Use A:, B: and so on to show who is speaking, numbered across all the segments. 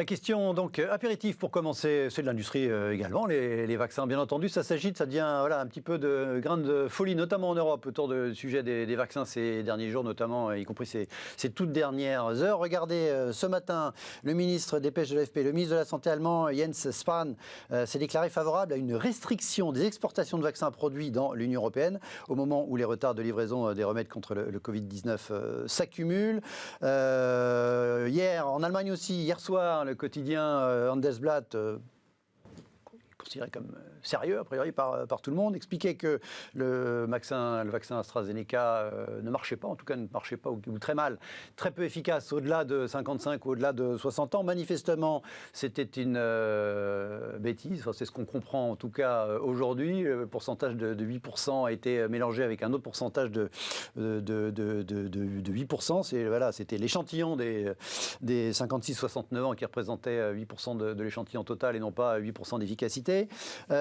A: La question, donc, apéritif pour commencer, c'est de l'industrie également, les vaccins, bien entendu. Ça s'agite, ça devient un petit peu de grain de folie, notamment en Europe, autour du sujet des vaccins ces derniers jours, notamment, y compris ces toutes dernières heures. Regardez, ce matin, le ministre des Pêches de l'AFP, le ministre de la Santé allemand, Jens Spahn, s'est déclaré favorable à une restriction des exportations de vaccins produits dans l'Union européenne, au moment où les retards de livraison des remèdes contre le Covid-19 s'accumulent. Hier, en Allemagne aussi, hier soir, le quotidien Handelsblatt, considéré comme sérieux, a priori, par tout le monde, expliquait que le vaccin AstraZeneca ne marchait pas, en tout cas ne marchait pas, ou très mal, très peu efficace au-delà de 55, au-delà de 60 ans. Manifestement, c'était une bêtise, enfin, c'est ce qu'on comprend en tout cas aujourd'hui. Le pourcentage de 8% a été mélangé avec un autre pourcentage de 8%. C'était l'échantillon des 56-69 ans qui représentait 8% de l'échantillon total et non pas 8% d'efficacité.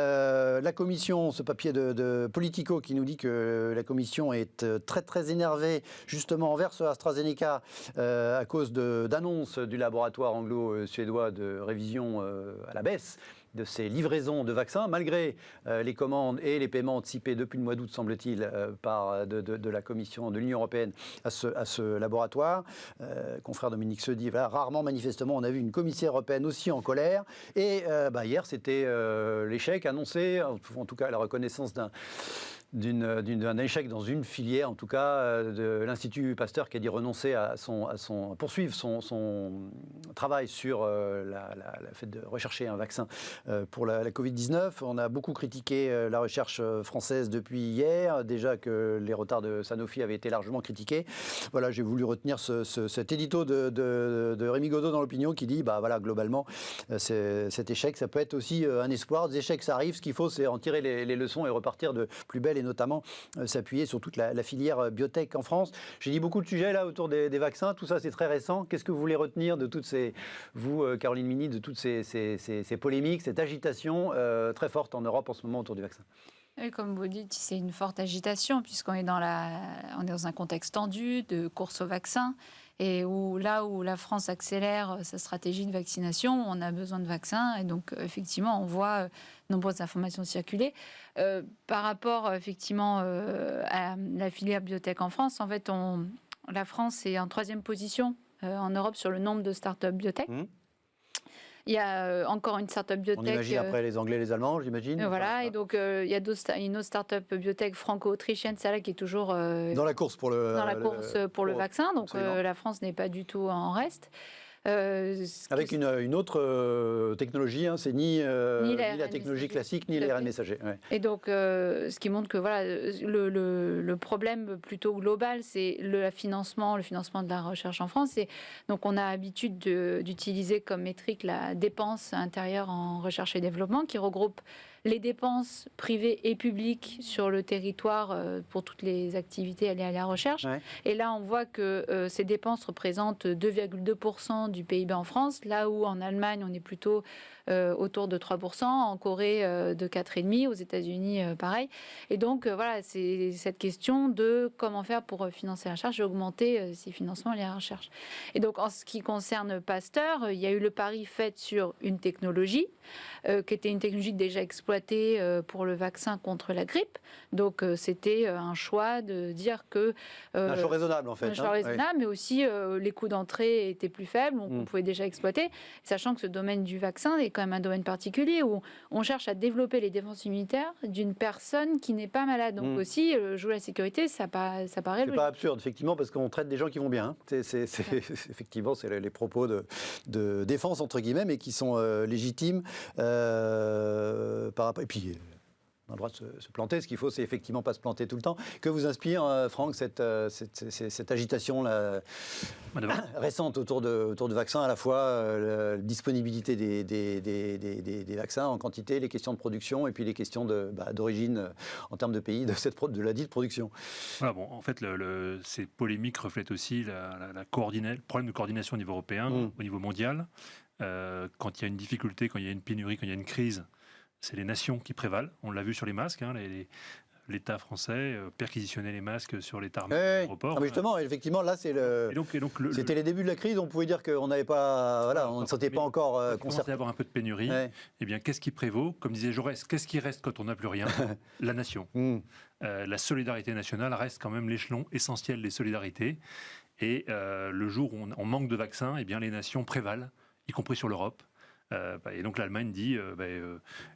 A: La commission, ce papier de Politico qui nous dit que la commission est très très énervée justement envers ce AstraZeneca à cause d'annonces du laboratoire anglo-suédois de révision à la baisse de ces livraisons de vaccins, malgré les commandes et les paiements anticipés depuis le mois d'août, semble-t-il, de la Commission de l'Union européenne à ce laboratoire. Confrère Dominique Seudy, rarement, manifestement, on a vu une commissaire européenne aussi en colère. Et hier, c'était l'échec annoncé, en tout cas la reconnaissance d'un échec dans une filière, en tout cas, de l'Institut Pasteur qui a dit renoncer à poursuivre son travail sur le fait de rechercher un vaccin pour la Covid-19. On a beaucoup critiqué la recherche française depuis hier, déjà que les retards de Sanofi avaient été largement critiqués. Voilà, j'ai voulu retenir cet édito de Rémi Godot dans l'Opinion qui dit, globalement, cet échec, ça peut être aussi un espoir. Des échecs, ça arrive. Ce qu'il faut, c'est en tirer les leçons et repartir de plus belle et notamment s'appuyer sur toute la filière biotech en France. J'ai dit beaucoup de sujets là autour des vaccins. Tout ça, c'est très récent. Qu'est-ce que vous voulez retenir de toutes vous, Caroline Mini, de toutes ces polémiques, cette agitation très forte en Europe en ce moment autour du vaccin?
B: Oui, comme vous dites, c'est une forte agitation puisqu'on est dans un contexte tendu de course au vaccin et là où la France accélère sa stratégie de vaccination, on a besoin de vaccins et donc effectivement on voit nombreuses informations circuler. Par rapport effectivement à la filière biotech en France, en fait la France est en 3e position en Europe sur le nombre de start-up biotech. Il y a encore une start-up biotech.
A: On imagine après les Anglais et les Allemands, j'imagine.
B: Voilà, et donc il y a une autre start-up biotech franco-autrichienne, celle-là qui est toujours
A: dans la course pour le
B: vaccin. Donc la France n'est pas du tout en reste.
A: Avec une autre technologie, c'est ni la technologie classique, ni l'ARN messager. Ouais.
B: Et donc, ce qui montre que le problème plutôt global, c'est le financement de la recherche en France. Et donc, on a l'habitude d'utiliser comme métrique la dépense intérieure en recherche et développement, qui regroupe les dépenses privées et publiques sur le territoire pour toutes les activités liées à la recherche. Ouais. Et là, on voit que ces dépenses représentent 2,2% du PIB en France, là où en Allemagne, on est plutôt autour de 3%, en Corée de 4,5%, aux États-Unis pareil. Et donc, c'est cette question de comment faire pour financer la recherche et augmenter ces financements liés à la recherche. Et donc, en ce qui concerne Pasteur, il y a eu le pari fait sur une technologie qui était une technologie déjà exploitée pour le vaccin contre la grippe. Donc, c'était un choix de dire que...
A: un choix raisonnable, en fait.
B: Un choix raisonnable, mais aussi les coûts d'entrée étaient plus faibles, donc on pouvait déjà exploiter, sachant que ce domaine du vaccin est quand même un domaine particulier où on cherche à développer les défenses immunitaires d'une personne qui n'est pas malade. Donc aussi, jouer la sécurité, ça paraît logique.
A: C'est pas absurde, effectivement, parce qu'on traite des gens qui vont bien. Effectivement, c'est les propos de défense, entre guillemets, mais qui sont légitimes. Et puis, on a le droit de se planter. Ce qu'il faut, c'est effectivement pas se planter tout le temps. Que vous inspire, Franck, cette agitation récente autour de vaccins, à la fois la disponibilité des vaccins en quantité, les questions de production et puis les questions d'origine en termes de pays de la dite production.
C: Voilà, en fait, ces polémiques reflètent aussi le problème de coordination au niveau européen, au niveau mondial. Quand il y a une difficulté, quand il y a une pénurie, quand il y a une crise, c'est les nations qui prévalent. On l'a vu sur les masques. l'État français perquisitionnait les masques sur les tarmacs
A: Oui,
C: de
A: oui.
C: l'aéroport.
A: Ah, mais justement, effectivement, là, c'est le. C'était les débuts de la crise, on pouvait dire qu'on n'avait pas, voilà, on ne se sentait pas encore
C: il commençait
A: concerté.
C: à avoir un peu de pénurie.
A: Ouais.
C: Eh bien, qu'est-ce qui prévaut? Comme disait Jaurès, qu'est-ce qui reste quand on n'a plus rien? La nation. La solidarité nationale reste quand même l'échelon essentiel des solidarités. Et le jour où on manque de vaccins, eh bien, les nations prévalent, y compris sur l'Europe. Et donc l'Allemagne dit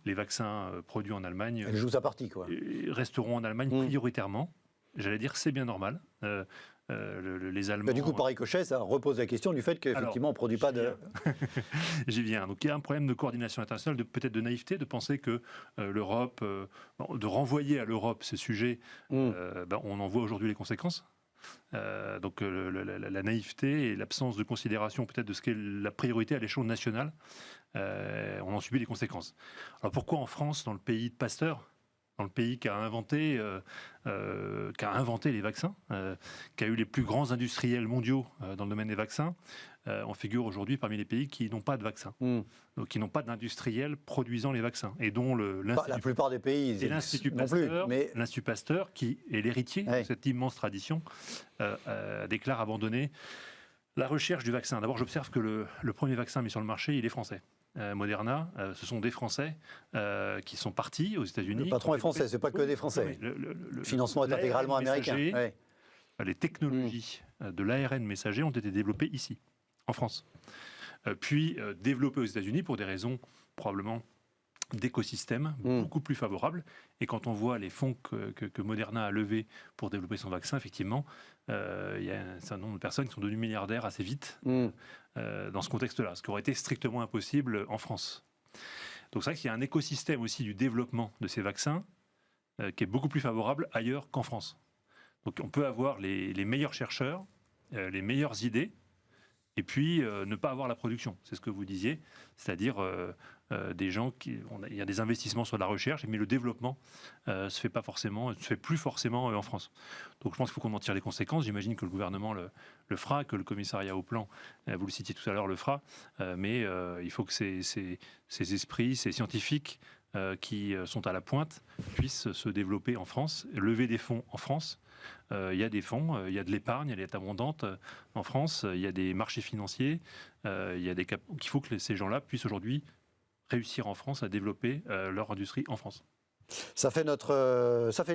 C: les vaccins produits en Allemagne
A: Elle joue sa partie, quoi.
C: resteront en Allemagne prioritairement. J'allais dire c'est bien normal. Les Allemands.
A: Du coup, par ricochet, ça repose la question du fait qu'effectivement, on ne produit pas de.
C: J'y viens. Donc il y a un problème de coordination internationale, peut-être de naïveté, de penser que l'Europe, de renvoyer à l'Europe ces sujets, on en voit aujourd'hui les conséquences. Donc la naïveté et l'absence de considération peut-être de ce qu'est la priorité à l'échelon national, on en subit les conséquences. Alors pourquoi en France, dans le pays de Pasteur, dans le pays qui a inventé les vaccins, qui a eu les plus grands industriels mondiaux dans le domaine des vaccins, on figure aujourd'hui parmi les pays qui n'ont pas de vaccins, donc qui n'ont pas d'industriels produisant les vaccins, et dont
A: la plupart des pays,
C: l'Institut
A: non
C: Pasteur,
A: plus, mais...
C: l'Institut Pasteur, qui est l'héritier de cette immense tradition, déclare abandonner la recherche du vaccin. D'abord, j'observe que le premier vaccin mis sur le marché, il est français. Moderna, ce sont des Français qui sont partis aux États-Unis.
A: Le patron est français, c'est pas que des Français. Le financement est intégralement américain.
C: Les technologies de l'ARN messager ont été développées ici, en France. Puis développées aux États-Unis pour des raisons probablement d'écosystème beaucoup plus favorables. Et quand on voit les fonds que Moderna a levés pour développer son vaccin, effectivement, il y a un certain nombre de personnes qui sont devenues milliardaires assez vite dans ce contexte-là, ce qui aurait été strictement impossible en France. Donc c'est vrai qu'il y a un écosystème aussi du développement de ces vaccins qui est beaucoup plus favorable ailleurs qu'en France. Donc on peut avoir les meilleurs chercheurs, les meilleures idées, et puis ne pas avoir la production. C'est ce que vous disiez, c'est-à-dire des gens il y a des investissements sur la recherche, mais le développement se fait plus forcément en France. Donc je pense qu'il faut qu'on en tire les conséquences. J'imagine que le gouvernement le fera, que le commissariat au plan, vous le citiez tout à l'heure, le fera, mais il faut que ces esprits, ces scientifiques qui sont à la pointe puissent se développer en France, lever des fonds en France. Il y a des fonds, il y a de l'épargne, elle est abondante en France, il y a des marchés financiers, il faut que ces gens-là puissent aujourd'hui réussir en France à développer leur industrie en France.
A: Ça fait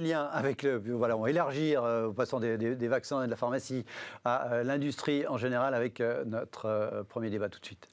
A: lien avec on va élargir, en passant des vaccins et de la pharmacie à l'industrie en général avec notre premier débat tout de suite.